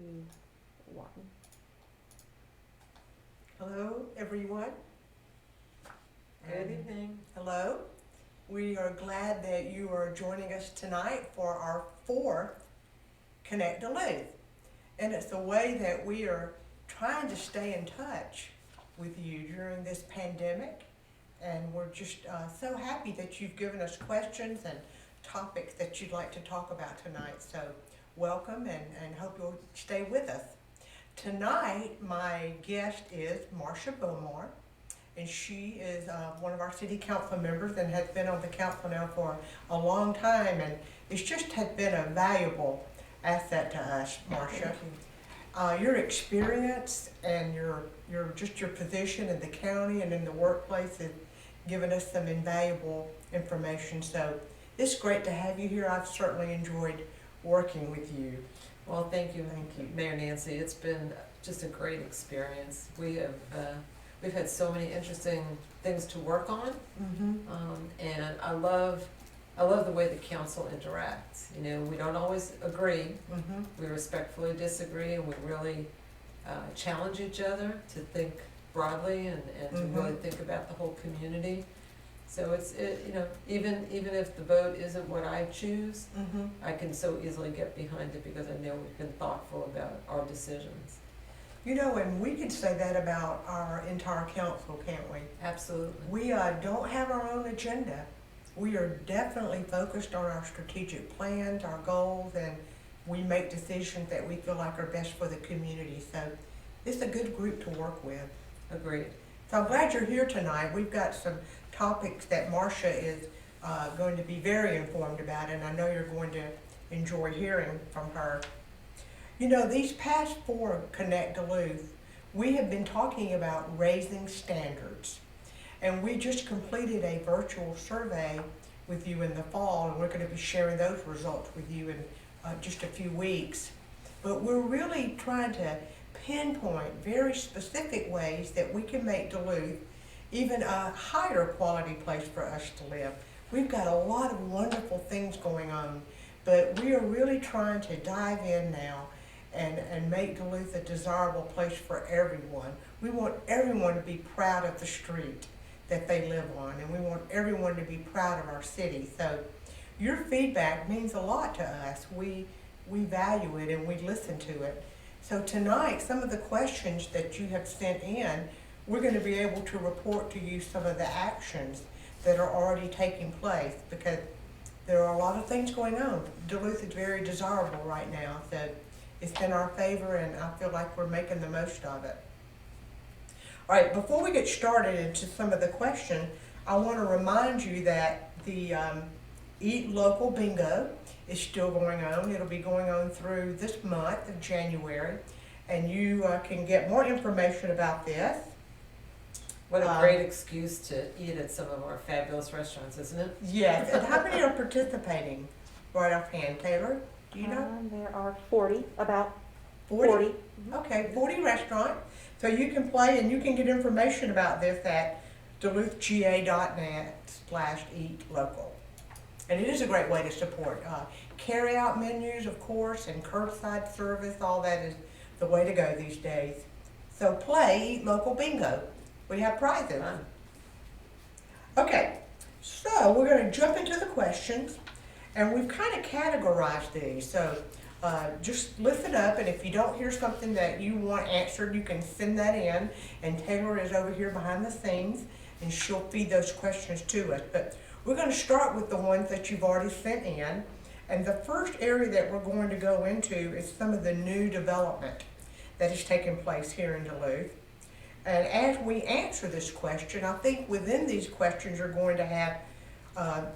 2, 1. Hello, everyone. Good evening. Hello. We are glad that you are joining us tonight for our fourth Connect Duluth. And it's a way that we are trying to stay in touch with you during this pandemic. And we're just so happy that you've given us questions and topics that you'd like to talk about tonight. So welcome and hope you'll stay with us. Tonight, my guest is Marsha Bomar, and she is one of our city council members and has been on the council now for a long time, and it's just has been a valuable asset to us, Marsha. Your experience and your position in the county and in the workplace has given us some invaluable information. So it's great to have you here. I've certainly enjoyed working with you. Well, thank you, Thank you. Mayor Nancy. It's been just a great experience. We've had so many interesting things to work on, and I love the way the council interacts. You know, we don't always agree. We respectfully disagree, and we really challenge each other to think broadly and to really think about the whole community. So even if the vote isn't what I choose, I can so easily get behind it because I know we've been thoughtful about our decisions. You know, and we could say that about our entire council, can't we? Absolutely. We don't have our own agenda. We are definitely focused on our strategic plans, our goals, and we make decisions that we feel like are best for the community. So it's a good group to work with. Agreed. So I'm glad you're here tonight. We've got some topics that Marsha is going to be very informed about, and I know you're going to enjoy hearing from her. You know, these past 4 Connect Duluth, we have been talking about raising standards. And we just completed a virtual survey with you in the fall, and we're going to be sharing those results with you in just a few weeks. But we're really trying to pinpoint very specific ways that we can make Duluth even a higher quality place for us to live. We've got a lot of wonderful things going on, but we are really trying to dive in now and make Duluth a desirable place for everyone. We want everyone to be proud of the street that they live on, and we want everyone to be proud of our city. So your feedback means a lot to us. We value it and we listen to it. So tonight, some of the questions that you have sent in, we're going to be able to report to you some of the actions that are already taking place, because there are a lot of things going on. Duluth is very desirable right now, so it's in our favor, and I feel like we're making the most of it. All right, before we get started into some of the questions, I want to remind you that the Eat Local Bingo is still going on. It'll be going on through this month of January, and you can get more information about this. What a great excuse to eat at some of our fabulous restaurants, isn't it? Yes, and how many are participating right offhand, Taylor? Do you know? There are 40, about 40? 40. Okay, 40 restaurants. So you can play, and you can get information about this at duluthga.net/eatlocal. And it is a great way to support. Carry-out menus, of course, and curbside service, all that is the way to go these days. So play Eat Local Bingo. We have prizes. Okay, so we're going to jump into the questions, and we've kind of categorized these. So just listen up, and if you don't hear something that you want answered, you can send that in, and Taylor is over here behind the scenes, and she'll feed those questions to us. But we're going to start with the ones that you've already sent in, and the first area that we're going to go into is some of the new development that is taking place here in Duluth. And as we answer this question, I think within these questions you're going to have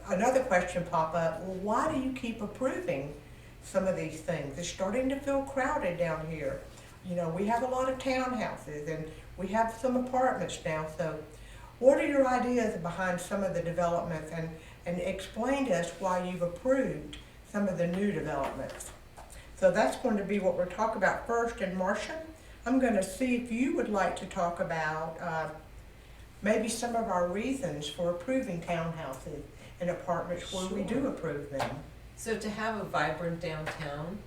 another question pop up. Well, why do you keep approving some of these things? It's starting to feel crowded down here. You know, we have a lot of townhouses and we have some apartments now. So what are your ideas behind some of the developments, and explain to us why you've approved some of the new developments? So that's going to be what we're talking about first. And Marsha, I'm going to see if you would like to talk about maybe some of our reasons for approving townhouses and apartments where we do approve them. So to have a vibrant downtown,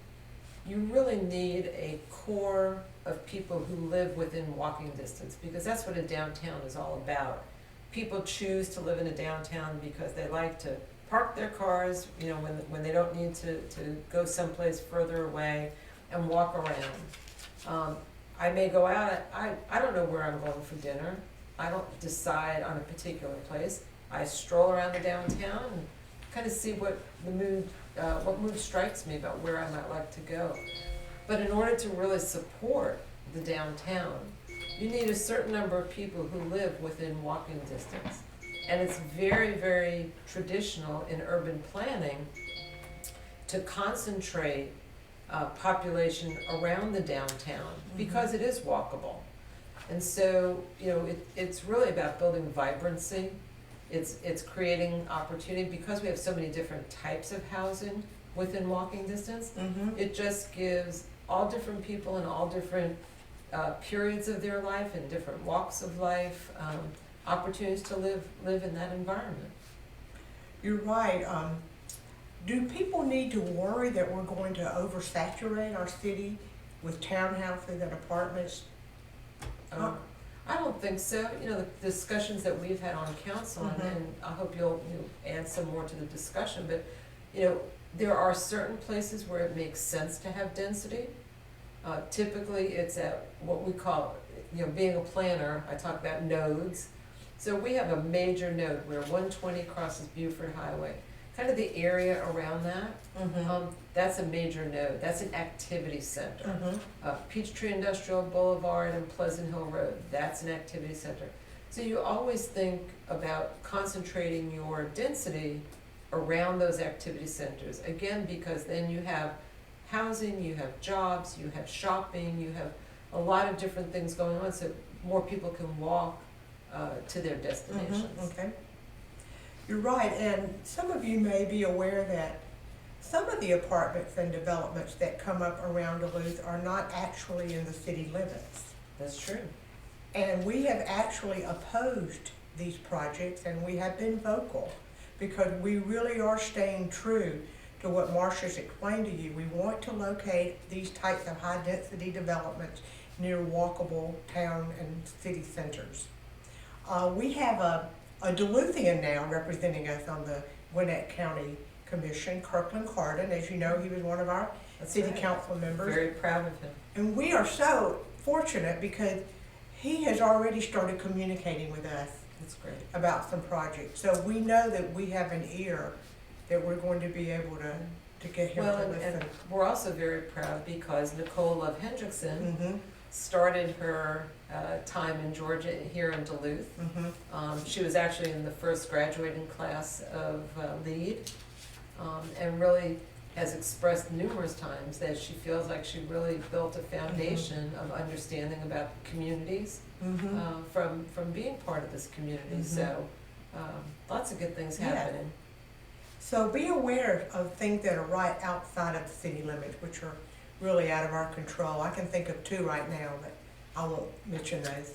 you really need a core of people who live within walking distance, because that's what a downtown is all about. People choose to live in a downtown because they like to park their cars, you know, when they don't need to go someplace further away and walk around. I may go out, I don't know where I'm going for dinner. I don't decide on a particular place. I stroll around the downtown and kind of see what mood strikes me about where I might like to go. But in order to really support the downtown, you need a certain number of people who live within walking distance. And it's very, very traditional in urban planning to concentrate population around the downtown because it is walkable. And so, you know, it's really about building vibrancy. It's creating opportunity because we have so many different types of housing within walking distance. It just gives all different people in all different periods of their life and different walks of life opportunities to live in that environment. You're right. Do people need to worry that we're going to oversaturate our city with townhouses and apartments? I don't think so. You know, the discussions that we've had on council, and I hope you'll add some more to the discussion, but, you know, there are certain places where it makes sense to have density. Typically, it's at what we call, you know, being a planner, I talk about nodes. So we have a major node where 120 crosses Beaufort Highway. Kind of the area around that, that's a major node. That's an activity center. Peachtree Industrial Boulevard and Pleasant Hill Road, that's an activity center. So you always think about concentrating your density around those activity centers. Again, because then you have housing, you have jobs, you have shopping, you have a lot of different things going on, so more people can walk to their destinations. Okay. You're right, and some of you may be aware that some of the apartments and developments that come up around Duluth are not actually in the city limits. That's true. And we have actually opposed these projects, and we have been vocal because we really are staying true to what Marsha's explained to you. We want to locate these types of high-density developments near walkable town and city centers. We have a Duluthian now representing us on the Gwinnett County Commission, Kirkland Carden. As you know, he was one of our city council members. Very proud of him. And we are so fortunate because he has already started communicating with us That's great. about some projects. So we know that we have an ear that we're going to be able to get him Well, to and listen. we're also very proud because Nicole Love Hendrickson started her time in Georgia here in Duluth. She was actually in the first graduating class of LEAD, and really has expressed numerous times that she feels like she really built a foundation of understanding about communities from being part of this community. So lots of good things happening. So be aware of things that are right outside of the city limits, which are really out of our control. I can think of two right now, but I won't mention those.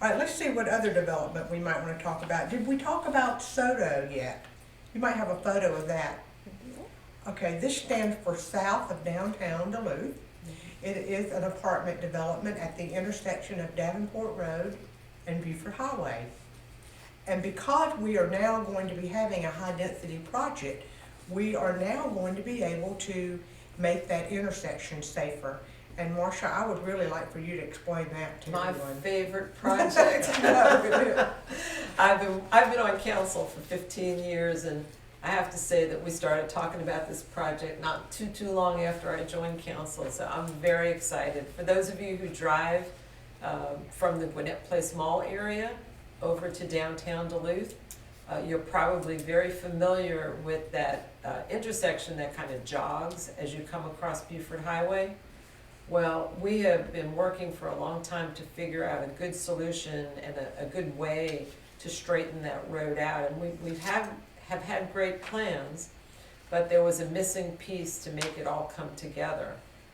All right, let's see what other development we might want to talk about. Did we talk about SODO yet? You might have a photo of that. Okay, this stands for South of Downtown Duluth. It is an apartment development at the intersection of Davenport Road and Beaufort Highway. And because we are now going to be having a high-density project, we are now going to be able to make that intersection safer. And Marsha, I would really like for you to explain that to My everyone. favorite project. I've been on council for 15 years, and I have to say that we started talking about this project not too long after I joined council, so I'm very excited. For those of you who drive from the Gwinnett Place Mall area over to downtown Duluth, you're probably very familiar with that intersection that kind of jogs as you come across Beaufort Highway. Well, we have been working for a long time to figure out a good solution and a good way to straighten that road out. And we have had great plans, but there was a missing piece to make it all come together.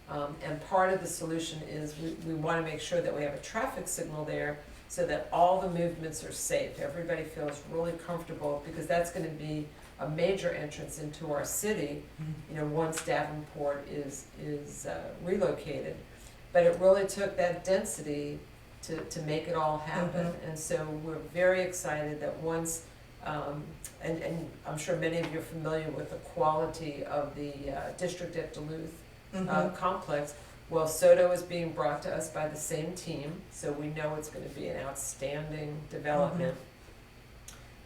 And part of the solution is we want to make sure that we have a traffic signal there so that all the movements are safe. Everybody feels really comfortable, because that's going to be a major entrance into our city, you know, once Davenport is relocated. But it really took that density to make it all happen. And so we're very excited that once, and I'm sure many of you are familiar with the quality of the District at Duluth complex. Well, Soto is being brought to us by the same team, so we know it's going to be an outstanding development.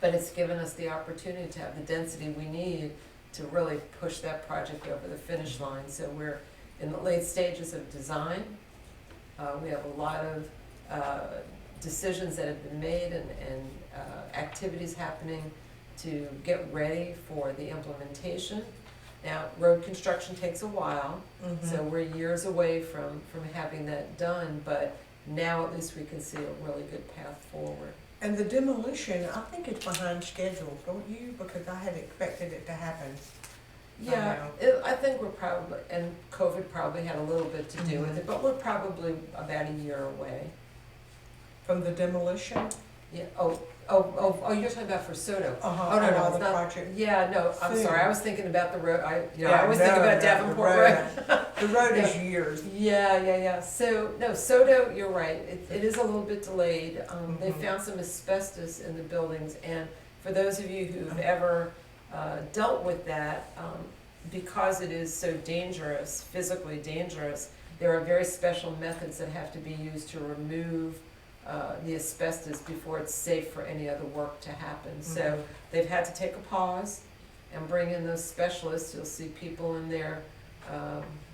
But it's given us the opportunity to have the density we need to really push that project over the finish line. So we're in the late stages of design. We have a lot of decisions that have been made and activities happening to get ready for the implementation. Now, road construction takes a while, so we're years away from having that done, but now at least we can see a really good path forward. And the demolition, I think it's behind schedule, don't you? Because I had expected it to happen. Yeah, I think we're probably, and COVID probably had a little bit to do with it, but we're probably about a year away. From the demolition? Yeah, you're talking about for Soto? Uh-huh. Oh, no, the it's not. project. Yeah, no, I'm Soon. sorry, I was thinking about the road, I Yeah, was thinking about the Davenport Road. The road is years. Yeah, so, no, Soto, you're right, it is a little bit delayed. They found some asbestos in the buildings, and for those of you who've ever dealt with that, because it is so dangerous, physically dangerous, there are very special methods that have to be used to remove the asbestos before it's safe for any other work to happen. So they've had to take a pause and bring in those specialists. You'll see people in their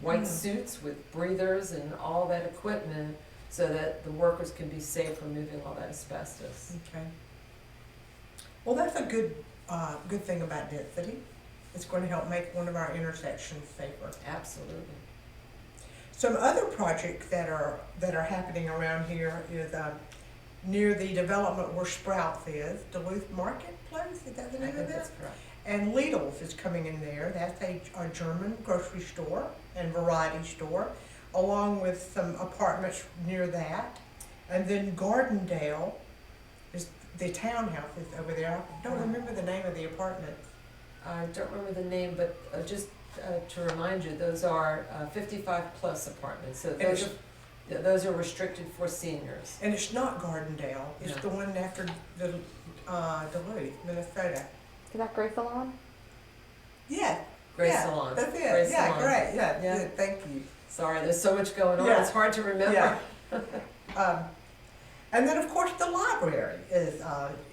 white suits with breathers and all that equipment so that the workers can be safe removing all that asbestos. Okay. Well, that's a good thing about density. It's going to help make one of our intersections safer. Absolutely. Some other projects that are happening around here is near the development where Sprouts is, Duluth Marketplace, is that the I name think of that? that's correct. And Lidl's is coming in there. That's a German grocery store and variety store, along with some apartments near that. And then Gardendale is the townhouses over there. I don't remember the name of the apartment. I don't remember the name, but just to remind you, those are 55-plus apartments. So those are restricted for seniors. And it's not Gardendale. It's No. the one after the Duluth, Minnesota. Is that Gray Salon? Yeah. Grace yeah, Salon. That's it. Grace yeah, Salon. great. Yeah, Yeah. good, thank you. Sorry, there's so much going on. Yeah. It's hard to remember. Yeah. And then, of course, the library is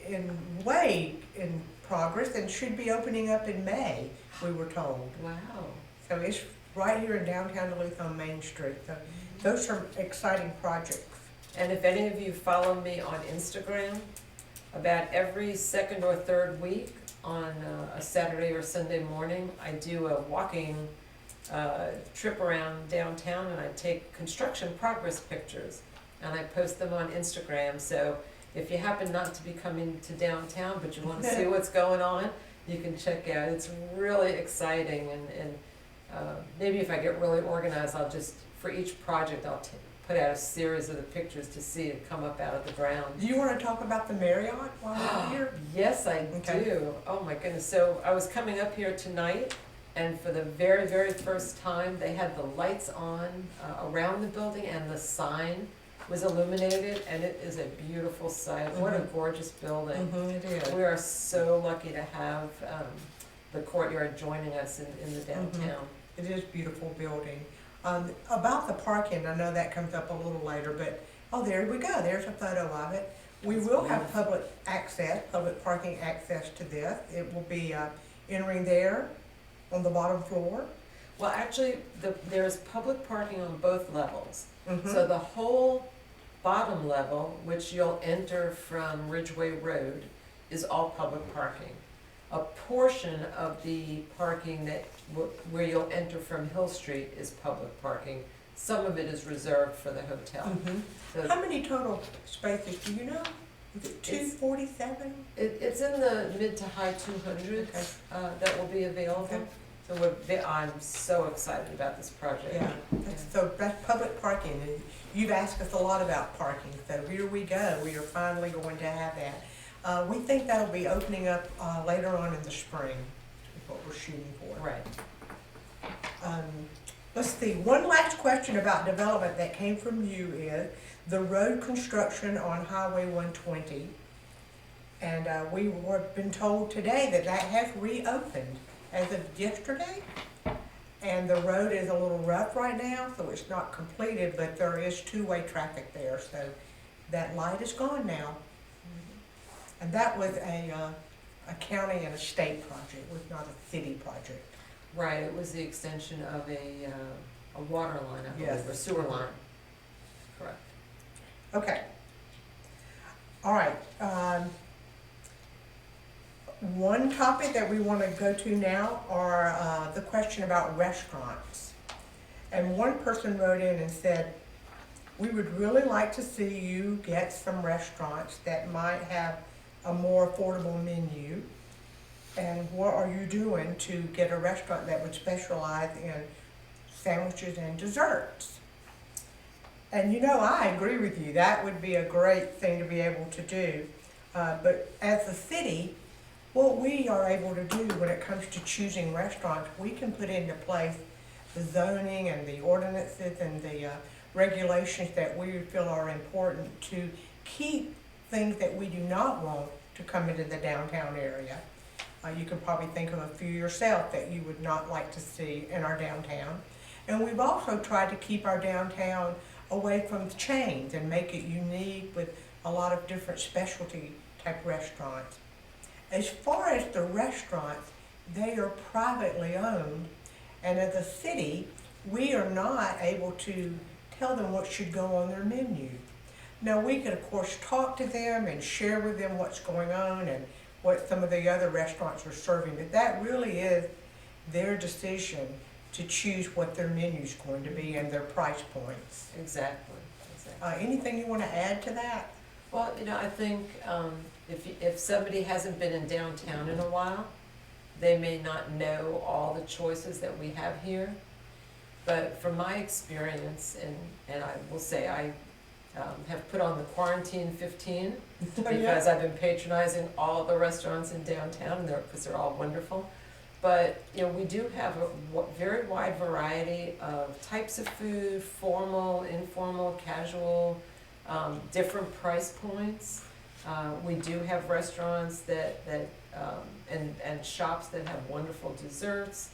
in progress and should be opening up in May, we were told. Wow. So it's right here in downtown Duluth on Main Street. So those are exciting projects. And if any of you follow me on Instagram, about every second or third week on a Saturday or Sunday morning, I do a walking trip around downtown and I take construction progress pictures and I post them on Instagram. So if you happen not to be coming to downtown but you want to see what's going on, you can check out. It's really exciting and maybe if I get really organized, I'll just, for each project, I'll put out a series of the pictures to see it come up out of the ground. Do you want to talk about the Marriott while we're here? Yes, I Okay. do. Oh my goodness. So I was coming up here tonight, and for the very, very first time, they had the lights on around the building, and the sign was illuminated, and it is a beautiful sight. What a gorgeous building. It is. We are so lucky to have the courtyard joining us in the downtown. It is a beautiful building. About the parking, I know that comes up a little later, but, oh, there we go, there's a photo of it. We That's will have beautiful. public parking access to this. It will be entering there on the bottom floor. Well, actually, there's public parking on both levels. Mhm. So the whole bottom level, which you'll enter from Ridgeway Road, is all public parking. A portion of the parking where you'll enter from Hill Street is public parking. Some of it is reserved for the hotel. Mhm. So How many total spaces, do you know? Is it 247? it's in the mid to high 200s that will be available. Okay. So I'm so excited about this project. Yeah, so that's public parking, and you've asked us a lot about parking, so here we go, we are finally going to have that. We think that'll be opening up later on in the spring. what we're shooting for. Right. Let's see, one last question about development that came from you is the road construction on Highway 120. And we were been told today that that has reopened as of yesterday. And the road is a little rough right now, so it's not completed, but there is two-way traffic there, so that light is gone now. And that was a county and a state project, was not a city project. Right, it was the extension of a water line, I believe, Yes. or sewer line. Correct. Okay. All right. One topic that we want to go to now are the question about restaurants. And one person wrote in and said, we would really like to see you get some restaurants that might have a more affordable menu. And what are you doing to get a restaurant that would specialize in sandwiches and desserts? And you know, I agree with you. That would be a great thing to be able to do. But as a city, what we are able to do when it comes to choosing restaurants, we can put into place the zoning and the ordinances and the regulations that we feel are important to keep things that we do not want to come into the downtown area. You can probably think of a few yourself that you would not like to see in our downtown. And we've also tried to keep our downtown away from the chains and make it unique with a lot of different specialty type restaurants. As far as the restaurants, they are privately owned, and as a city, we are not able to tell them what should go on their menu. Now, we could, of course, talk to them and share with them what's going on and what some of the other restaurants are serving, but that really is their decision to choose what their menu's going to be and their price points. Exactly. Anything you want to add to that? Well, you know, I think if somebody hasn't been in downtown in a while, they may not know all the choices that we have here. But from my experience, and I will say I have put on the quarantine 15 because I've been patronizing all the restaurants in downtown because they're all wonderful. But you know, we do have a very wide variety of types of food, formal, informal, casual, different price points. We do have restaurants and shops that have wonderful desserts.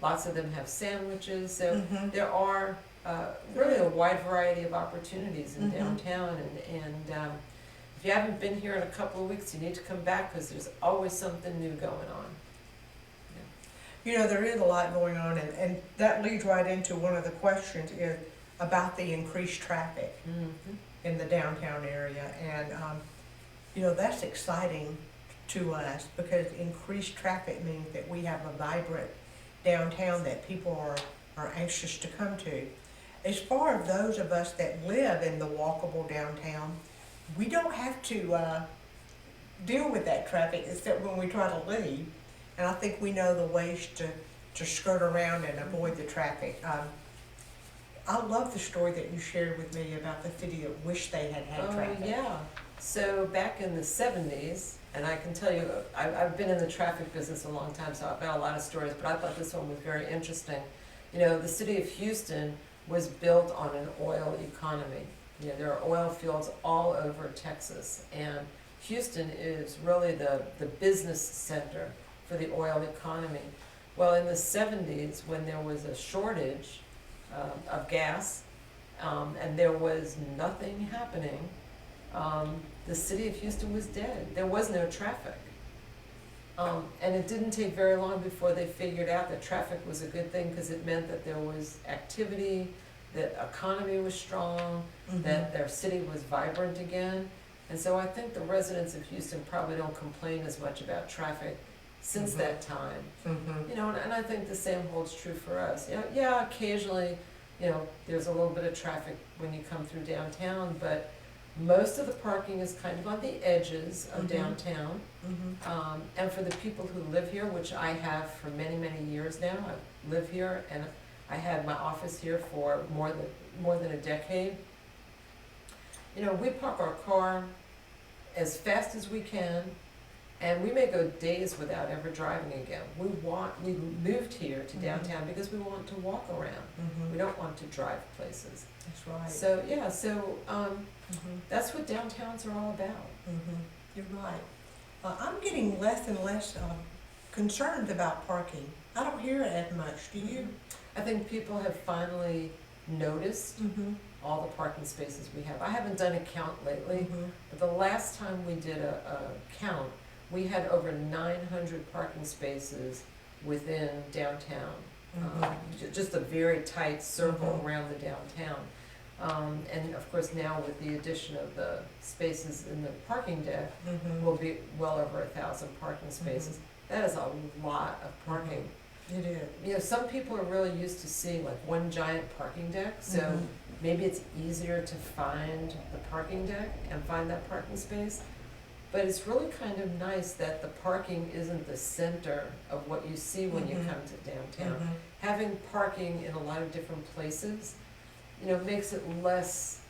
Lots of them have sandwiches. So there are really a wide variety of opportunities in downtown. And if you haven't been here in a couple of weeks, you need to come back because there's always something new going on. You know, there is a lot going on, and that leads right into one of the questions is about the increased traffic in the downtown area. And, you know, that's exciting to us because increased traffic means that we have a vibrant downtown that people are anxious to come to. As far as those of us that live in the walkable downtown, we don't have to deal with that traffic except when we try to leave. And I think we know the ways to skirt around and avoid the traffic. I love the story that you shared with me about the city that wish they had traffic. Oh, yeah. So back in the 70s, and I can tell you, I've been in the traffic business a long time, so I've got a lot of stories, but I thought this one was very interesting. You know, the city of Houston was built on an oil economy. You know, there are oil fields all over Texas, and Houston is really the business center for the oil economy. Well, in the 70s, when there was a shortage of gas and there was nothing happening, the city of Houston was dead. There was no traffic. And it didn't take very long before they figured out that traffic was a good thing because it meant that there was activity, that economy was strong, that their city was vibrant again. And so I think the residents of Houston probably don't complain as much about traffic since that time. You know, and I think the same holds true for us. Yeah, occasionally, you know, there's a little bit of traffic when you come through downtown, but most of the parking is kind of on the edges of downtown. And for the people who live here, which I have for many, many years now, I live here and I had my office here for more than a decade. You know, we park our car as fast as we can And we may go days without ever driving again. We moved here to downtown because we want to walk around. We don't want to drive places. That's right. So, yeah, that's what downtowns are all about. You're right. I'm getting less and less concerned about parking. I don't hear it as much, do you? I think people have finally noticed all the parking spaces we have. I haven't done a count lately, but the last time we did a count, we had over 900 parking spaces within downtown. Just a very tight circle around the downtown. And of course now with the addition of the spaces in the parking deck, will be well over 1,000 parking spaces. That is a lot of parking. It is. You know, some people are really used to seeing like one giant parking deck, so maybe it's easier to find the parking deck and find that parking space. But it's really kind of nice that the parking isn't the center of what you see when you come to downtown. Having parking in a lot of different places, you know, makes it less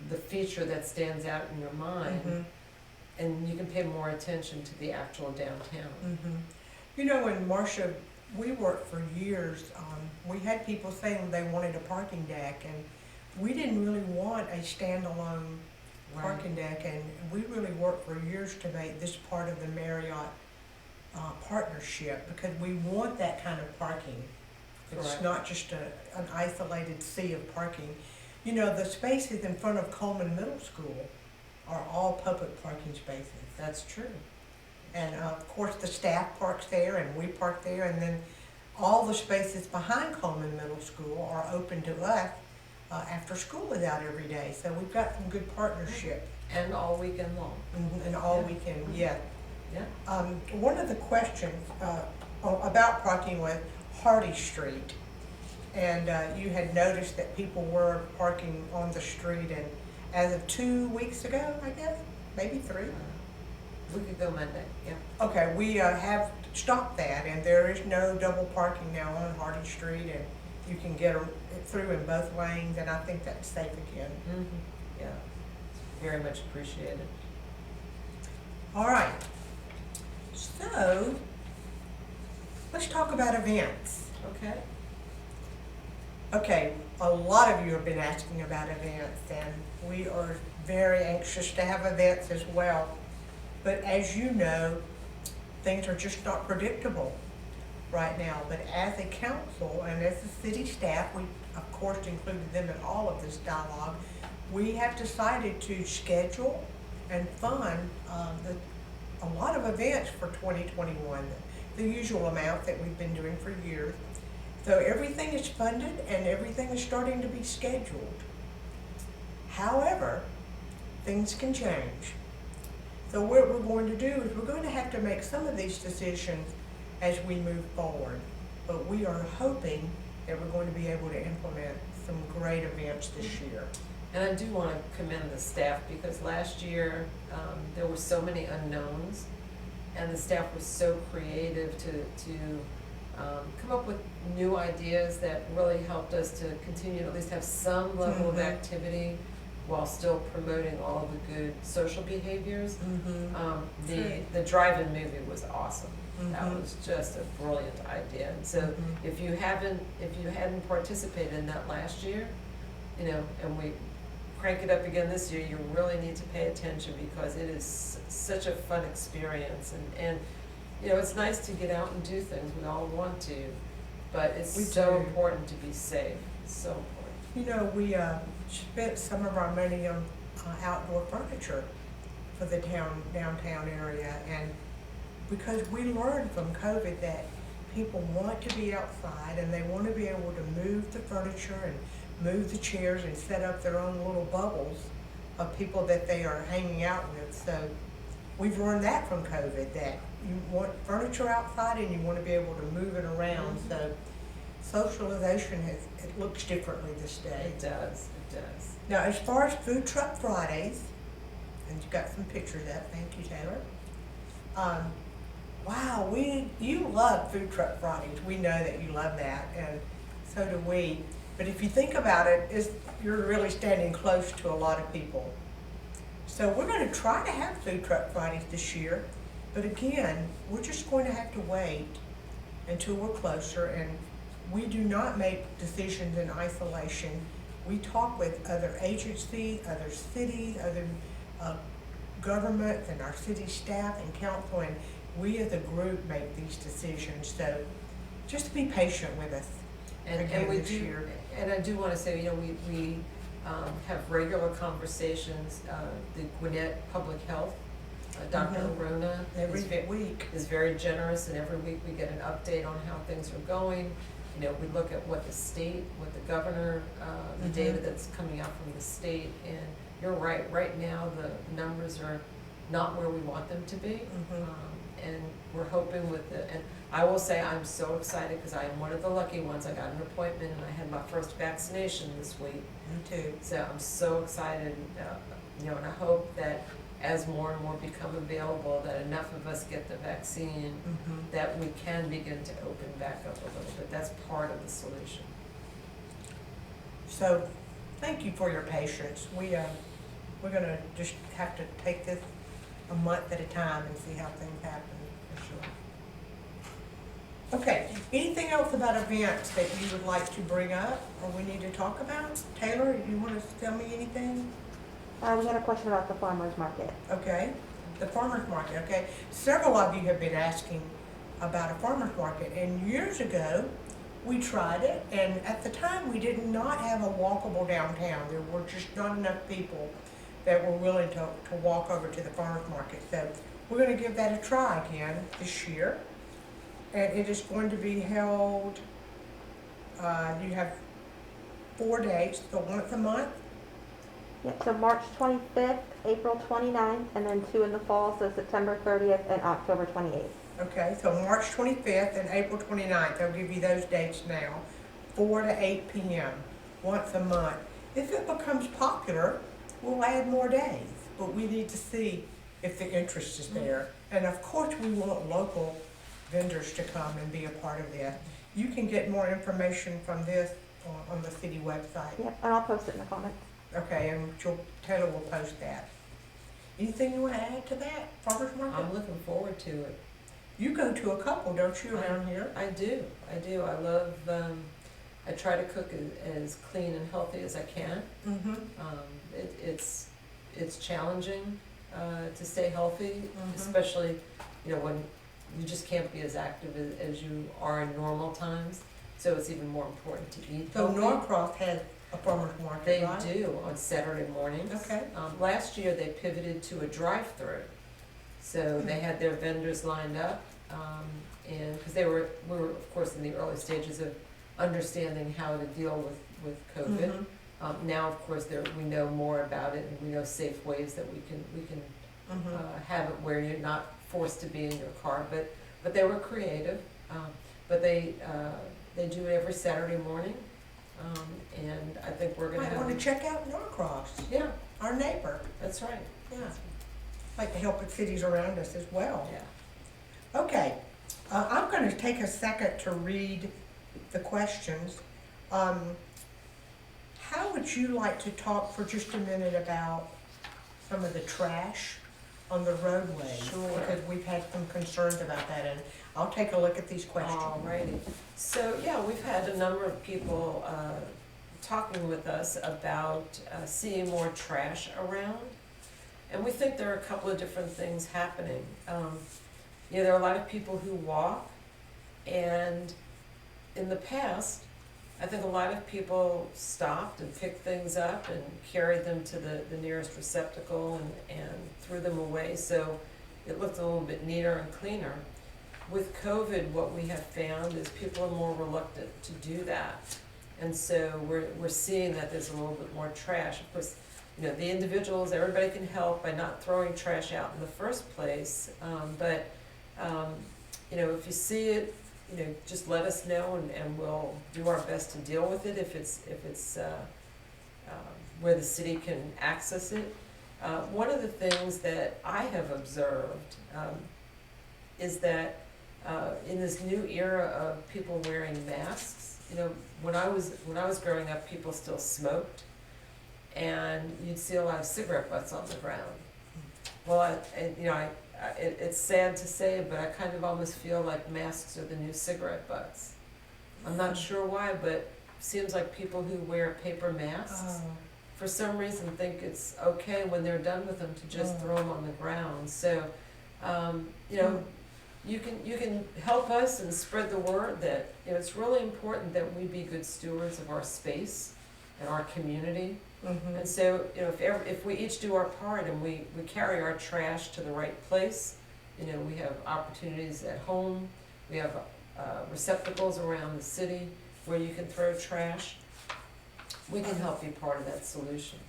the feature that stands out in your mind, and you can pay more attention to the actual downtown. You know, in Marsha, we worked for years, we had people saying they wanted a parking deck, and we didn't really want a standalone parking deck, and we really worked for years to make this part of the Marriott partnership, because we want that kind of parking. It's Correct. not just an isolated sea of parking. You know, the spaces in front of Coleman Middle School are all public parking spaces. That's true. And of course, the staff parks there, and we park there, and then all the spaces behind Coleman Middle School are open to us after school is out every day. So we've got some good partnership. And all weekend long. And all weekend, yeah. Yeah. One of the questions about parking was Hardy Street. And you had noticed that people were parking on the street, and as of 2 weeks ago, I guess, maybe 3. We could go Monday, yeah. Okay, we have stopped that, and there is no double parking now on Hardy Street, and you can get through in both lanes, and I think that's safe again. Yeah, very much appreciated. All right, so let's talk about events. Okay. Okay, a lot of you have been asking about events, and we are very anxious to have events as well. But as you know, things are just not predictable right now. But as a council and as the city staff, we of course included them in all of this dialogue, we have decided to schedule and fund a lot of events for 2021, the usual amount that we've been doing for years. So everything is funded and everything is starting to be scheduled. However, things can change. So what we're going to do is we're going to have to make some of these decisions as we move forward. But we are hoping that we're going to be able to implement some great events this year. And I do want to commend the staff, because last year there were so many unknowns, and the staff was so creative to come up with new ideas that really helped us to continue to at least have some level of activity while still promoting all of the good social behaviors. The drive-in movie was awesome. That was just a brilliant idea. And so if you hadn't participated in that last year, you know, and we crank it up again this year, you really need to pay attention, because it is such a fun experience. And you know, it's nice to get out and do things. We all want to, but it's so important to be safe. It's so important. You know, we spent some of our money on outdoor furniture for the downtown area, and because we learned from COVID that people want to be outside and they want to be able to move the furniture and move the chairs and set up their own little bubbles of people that they are hanging out with. So we've learned that from COVID, that you want furniture outside and you want to be able to move it around. So socialization it looks differently this day. It does, it does. Now, as far as Food Truck Fridays, and you got some pictures up, thank you, Taylor. Wow, you love Food Truck Fridays. We know that you love that, and so do we. But if you think about it, you're really standing close to a lot of people. So we're going to try to have Food Truck Fridays this year, But again, we're just going to have to wait until we're closer, and we do not make decisions in isolation. We talk with other agencies, other cities, other governments, and our city staff and council, and we as a group make these decisions. So just be patient with us. And again we this do, year. and I do wanna say, we have regular conversations, the Gwinnett Public Health, Dr. Mhm. Arona Every is week. very generous, and every week we get an update on how things are going. We look at what the state, what the governor, the Mhm. data that's coming out from the state, and you're right now, the numbers are not where we want them to be. Mhm. And we're hoping and I will say I'm so excited because I am one of the lucky ones. I got an appointment and I had my first vaccination this week. Me too. So I'm so excited, and I hope that as more and more become available, that enough of us get the vaccine, Mhm. that we can begin to open back up a little bit. That's part of the solution. So, thank you for your patience. We're gonna just have to take this a month at a time and see how things happen, for sure. Okay, anything else about events that you would like to bring up or we need to talk about? Taylor, you wanna tell me anything? We had a question about the farmer's market. Okay, the farmer's market, okay. Several of you have been asking about a farmer's market, and years ago, we tried it, and at the time, we did not have a walkable downtown. There were just not enough people that were willing to walk over to the farmer's market. So we're gonna give that a try again this year. And it is going to be held, you have 4 dates, so once a month. Yep, so March 25th, April 29th, and then 2 in the fall, so September 30th and October 28th. Okay, so March 25th and April 29th, I'll give you those dates now, 4 to 8 p.m., once a month. If it becomes popular, we'll add more days, but we need to see if the interest is there. And of course, we want local vendors to come and be a part of this. You can get more information from this on the city website. Yep, and I'll post it in the comments. Okay, and Taylor will post that. Anything you want to add to that, farmer's market? I'm looking forward to it. You go to a couple, don't you, around here? I do. I love, I try to cook as clean and healthy as I can. Mm-hmm. It's challenging to stay healthy, Mhm. especially, when you just can't be as active as you are in normal times. So it's even more important to eat So healthy. Norcross has a farmer's market, They right? do on Saturday mornings. Okay. Last year, they pivoted to a drive-through. So they had their vendors lined up, and, because we were, of course, in the early stages of understanding how to deal with COVID. Mhm. Now, of course, we know more about it, and we know safe ways that we can Mhm. have it where you're not forced to be in your car, but they were creative. But they do it every Saturday morning, and I think we're gonna Might want to have, check out Norcross, yeah, our neighbor. that's right, Yeah. Like to help with cities around us as well. yeah. Okay, I'm going to take a second to read the questions. How would you like to talk for just a minute about some of the trash on the roadways? Sure. Because we've had some concerns about that, and I'll take a look at these questions. Alrighty, so, yeah, we've had a number of people, talking with us about, seeing more trash around. And we think there are a couple of different things happening. There are a lot of people who walk, and in the past, I think a lot of people stopped and picked things up and carried them to the nearest receptacle and threw them away, so it looked a little bit neater and cleaner. With COVID, what we have found is people are more reluctant to do that. And so we're seeing that there's a little bit more trash. Of course, the individuals, everybody can help by not throwing trash out in the first place. But if you see it, just let us know, and we'll do our best to deal with it if it's where the city can access it. One of the things that I have observed is that in this new era of people wearing masks, when I was growing up, people still smoked, and you'd see a lot of cigarette butts on the ground. Well, I it's sad to say, but I kind of almost feel like masks are the new cigarette butts. I'm not sure why, but seems like people who wear paper masks, for some reason think it's okay when they're done with them to just throw them on the ground. So, you know, you can help us and spread the word that, you know, it's really important that we be good stewards of our space and our community. And so, you know, if we each do our part and we carry our trash to the right place, you know, we have opportunities at home, we have receptacles around the city where you can throw trash, we can help be part of that solution.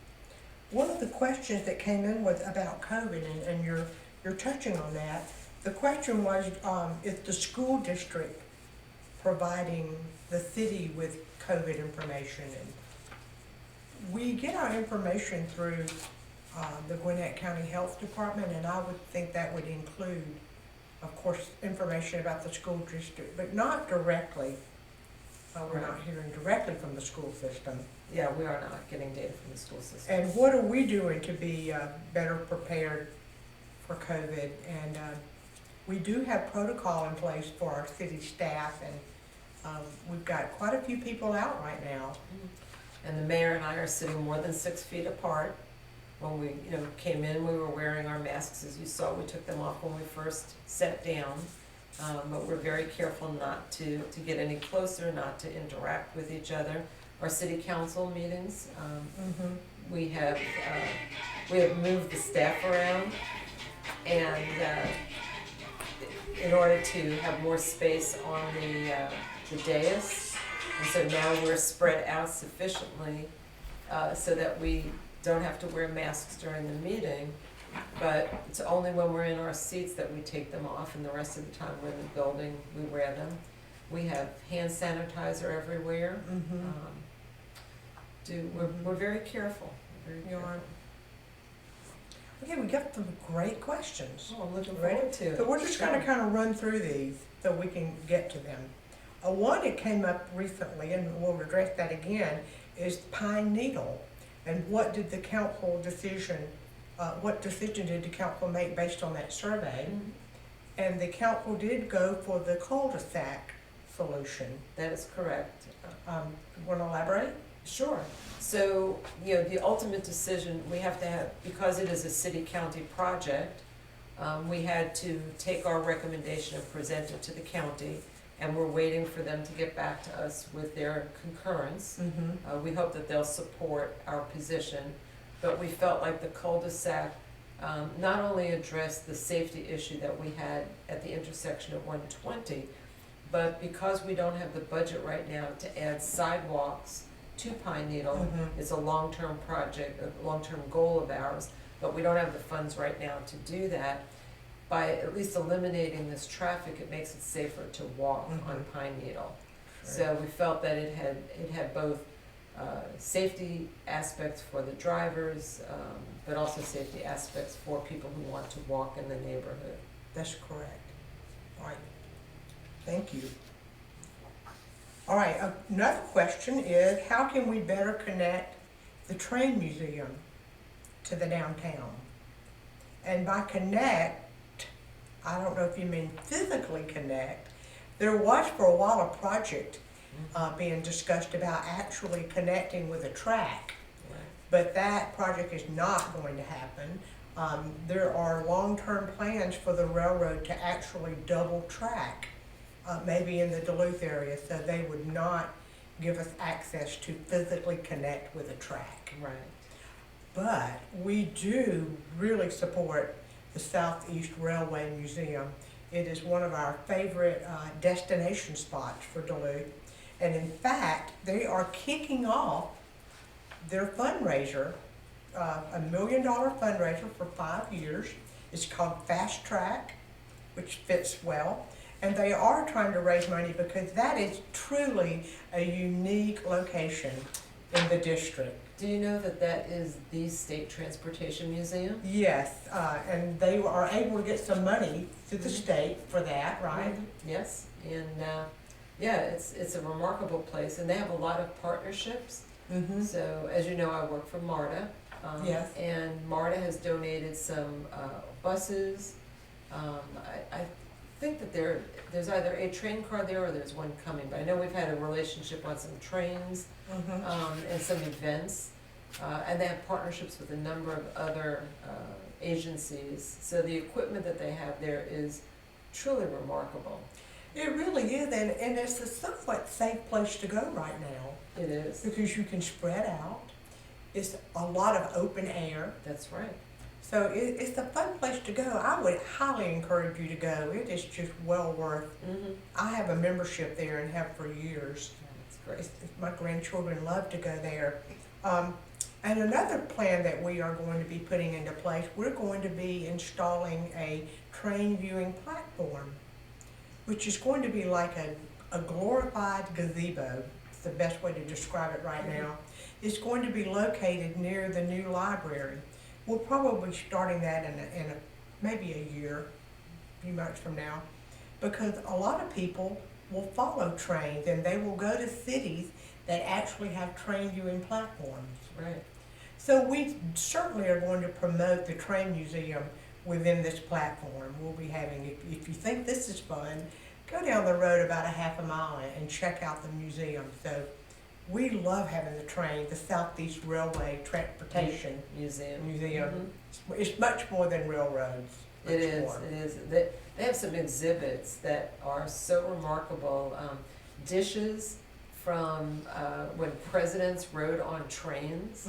One of the questions that came in was about COVID, and you're touching on that. The question was, is the school district providing the city with COVID information? And we get our information through the Gwinnett County Health Department, and I would think that would include, of course, information about the school district, but not directly. We're not hearing directly from the school system. Yeah, we are not getting data from the school system. And what are we doing to be better prepared for COVID? And we do have protocol in place for our city staff, and we've got quite a few people out right now. And the mayor and I are sitting more than 6 feet apart. When we, you know, came in, we were wearing our masks, as you saw. We took them off when we first sat down. But we're very careful not to get any closer, not to interact with each other. Our city council meetings, we have moved the staff around, and in order to have more space on the dais, and so now we're spread out sufficiently so that we don't have to wear masks during the meeting. But it's only when we're in our seats that we take them off, and the rest of the time we're in the building, we wear them. We have hand sanitizer everywhere. We're very careful. Okay, we got some great questions. Oh, I'm looking Ready? forward to it. So we're just gonna kind of run through these so we can get to them. One that came up recently, and we'll address that again, is Pine Needle. And what did the council decision, what decision did the council make based on that survey? And the council did go for the cul-de-sac solution. That is correct. Want to elaborate? Sure. So, you know, the ultimate decision we have to have, because it is a city-county project, we had to take our recommendation and present it to the county, and we're waiting for them to get back to us with their concurrence. We hope that they'll support our position, but we felt like the cul-de-sac not only addressed the safety issue that we had at the intersection at 120, but because we don't have the budget right now to add sidewalks to Pine Needle, it's a long-term project, a long-term goal of ours, but we don't have the funds right now to do that. By at least eliminating this traffic, it makes it safer to walk on Pine Needle. So we felt that it had both safety aspects for the drivers, but also safety aspects for people who want to walk in the neighborhood. That's correct. All right. Thank you. All right, another question is, how can we better connect the train museum to the downtown? And by connect, I don't know if you mean physically connect. There was for a while a project being discussed about actually connecting with a track, but that project is not going to happen. There are long-term plans for the railroad to actually double track, maybe in the Duluth area, so they would not give us access to physically connect with a track. Right. But we do really support the Southeast Railway Museum. It is one of our favorite destination spots for Duluth. And in fact, they are kicking off their fundraiser, $1 million fundraiser for 5 years. It's called Fast Track, which fits well. And they are trying to raise money because that is truly a unique location in the district. Do you know that that is the State Transportation Museum? Yes, and they are able to get some money through the state for that, right? Yes, and yeah, it's a remarkable place, and they have a lot of partnerships. So, as you know, I work for MARTA. Yes. And MARTA has donated some buses, I think that there's either a train car there or there's one coming, but I know we've had a relationship on some trains, and some events. And they have partnerships with a number of other agencies, so the equipment that they have there is truly remarkable. It really is, and it's a somewhat safe place to go right now. It is. Because you can spread out. It's a lot of open air. That's right. So it's a fun place to go. I would highly encourage you to go. It is just well worth. I have a membership there and have for years. That's great. My grandchildren love to go there. And another plan that we are going to be putting into place, we're going to be installing a train viewing platform, which is going to be like a glorified gazebo. It's the best way to describe it right now. It's going to be located near the new library. We'll probably be starting that in maybe a year, a few months from now, because a lot of people will follow trains and they will go to cities that actually have train viewing platforms. Right. So we certainly are going to promote the train museum within this platform. We'll be having, if you think this is fun, go down the road about a half a mile and check out the museum. So we love having the train, the Southeast Railway Transportation Museum. It's much more than railroads. It is. They have some exhibits that are so remarkable. Dishes from when presidents rode on trains.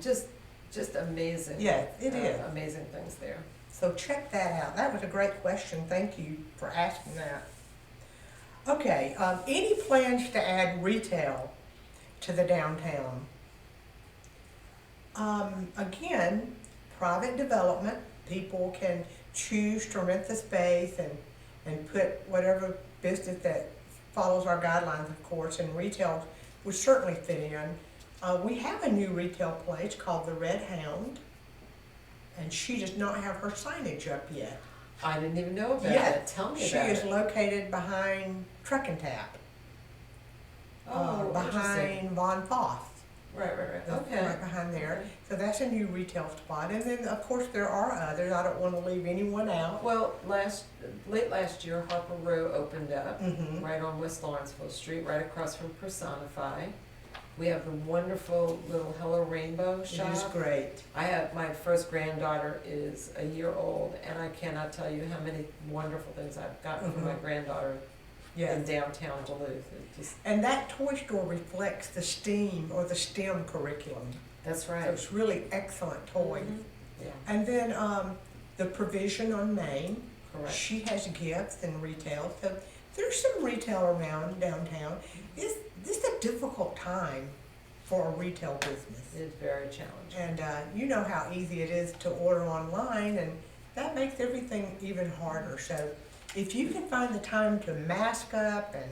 Just amazing. Yes, it is. Amazing things there. So check that out. That was a great question. Thank you for asking that. Okay, any plans to add retail to the downtown? Again, private development. People can choose to rent the space and put whatever business that follows our guidelines, of course, and retail would certainly fit in. We have a new retail place called the Red Hound, and she does not have her signage up yet. I didn't even know about Yeah, it. Tell me she about is it. located behind Truck and Tap, Oh, interesting. behind Von Foss. Right. Okay. Right behind there. Okay. So that's a new retail spot. And then, of course, there are others. I don't want to leave anyone out. Well, late last year, Harper Row opened up Mm-hmm. right on West Lawrenceville Street, right across from Personify. We have the wonderful little Hello Rainbow shop. It is great. I have, my first granddaughter is a year old, and I cannot tell you how many wonderful things I've gotten from my granddaughter in downtown Duluth. It just, And that toy store reflects the STEAM or the STEM curriculum. that's So right. it's really excellent toys. Yeah, And then the Provision on Main, correct. she has gifts and retail. So there's some retail around downtown. This is a difficult time for a retail business. It's very challenging. And you know how easy it is to order online, and that makes everything even harder. So if you can find the time to mask up and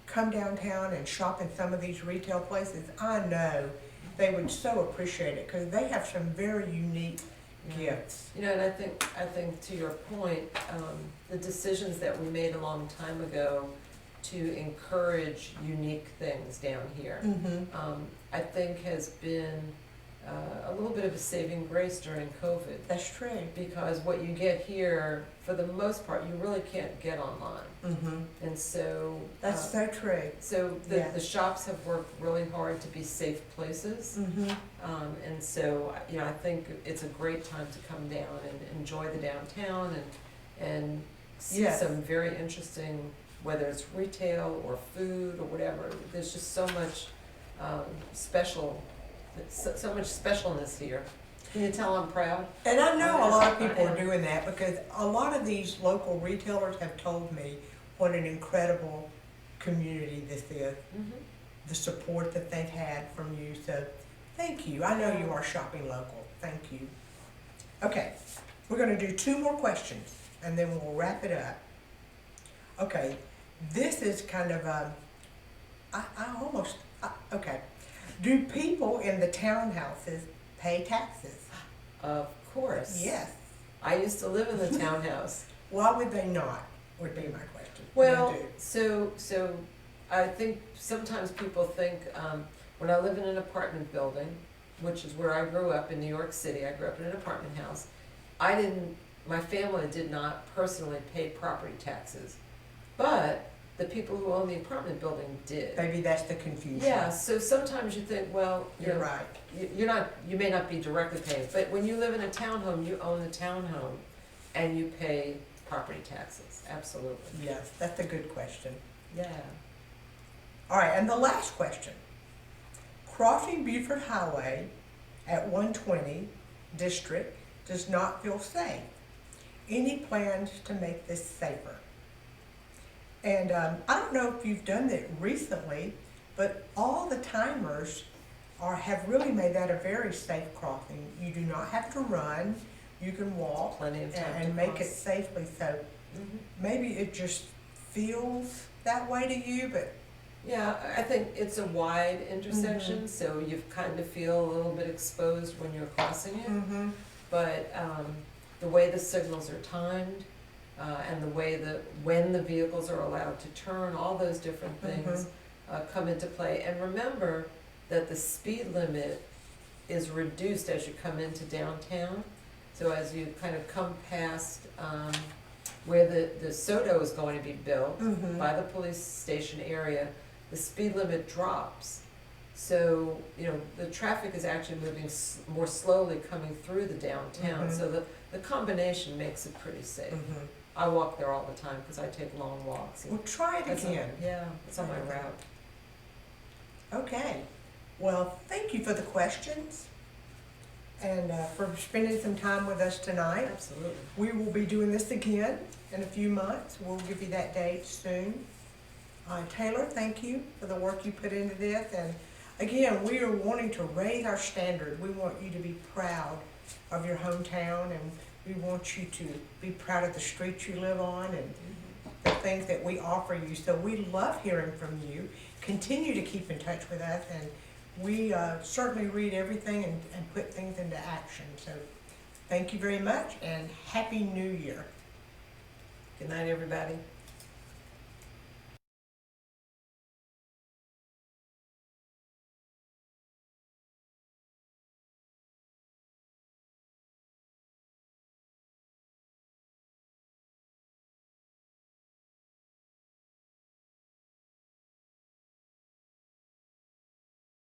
come downtown and shop in some of these retail places, I know they would so appreciate it because they have some very unique gifts. You know, and I think to your point, the decisions that we made a long time ago to encourage unique things down here, I think has been a little bit of a saving grace during COVID. That's true. Because what you get here, for the most part, you really can't get online. And so. That's so true. So Yeah. the shops have worked really hard to be safe places. And so, you know, I think it's a great time to come down and enjoy the downtown and see Yes. some very interesting, whether it's retail or food or whatever. There's just so much so much specialness here. Can you tell I'm proud? And I know a lot of I people am. are doing that because a lot of these local retailers have told me what an incredible community this is. The support that they've had from you. So thank you. I know you are shopping local. Thank you. Okay, we're going to do 2 more questions and then we'll wrap it up. Okay, this is kind of okay. Do people in the townhouses pay taxes? Of course. Yes. I used to live in the townhouse. Why would they not, would be my question. Well, They do. so I think sometimes people think, when I live in an apartment building, which is where I grew up in New York City, I grew up in an apartment house, I didn't my family did not personally pay property taxes, but the people who own the apartment building did. Maybe that's the confusion. Yeah, so sometimes you think, well, You're right. you may not be directly paying, but when you live in a townhome, you own the townhome and you pay property taxes, absolutely. Yes, that's a good question. Yeah. All right, and the last question. Crossing Beaufort Highway at 120 District does not feel safe. Any plans to make this safer? And I don't know if you've done that recently, but all the timers have really made that a very safe crossing. You do not have to run, you can walk Plenty of time and to make it cross. safely. So Mhm. maybe it just feels that way to you, but Yeah, I think it's a wide intersection, so you kind of feel a little bit exposed when you're crossing it. But the way the signals are timed, and the way that when the vehicles are allowed to turn, all those different things come into play. And remember that the speed limit is reduced as you come into downtown. So as you kind of come past where the SODO is going to be built by the police station area, the speed limit drops. So, you know, the traffic is actually moving more slowly coming through the downtown. So the combination makes it pretty safe. I walk there all the time because I take long walks. Well, try it again. Yeah, it's on my route. Okay. Well, thank you for the questions and for spending some time with us tonight. Absolutely. We will be doing this again in a few months. We'll give you that date soon. Taylor, thank you for the work you put into this. And again, we are wanting to raise our standard. We want you to be proud of your hometown, and we want you to be proud of the streets you live on and the things that we offer you. So we love hearing from you. Continue to keep in touch with us, and we certainly read everything and put things into action. So thank you very much, and Happy New Year. Good night, everybody.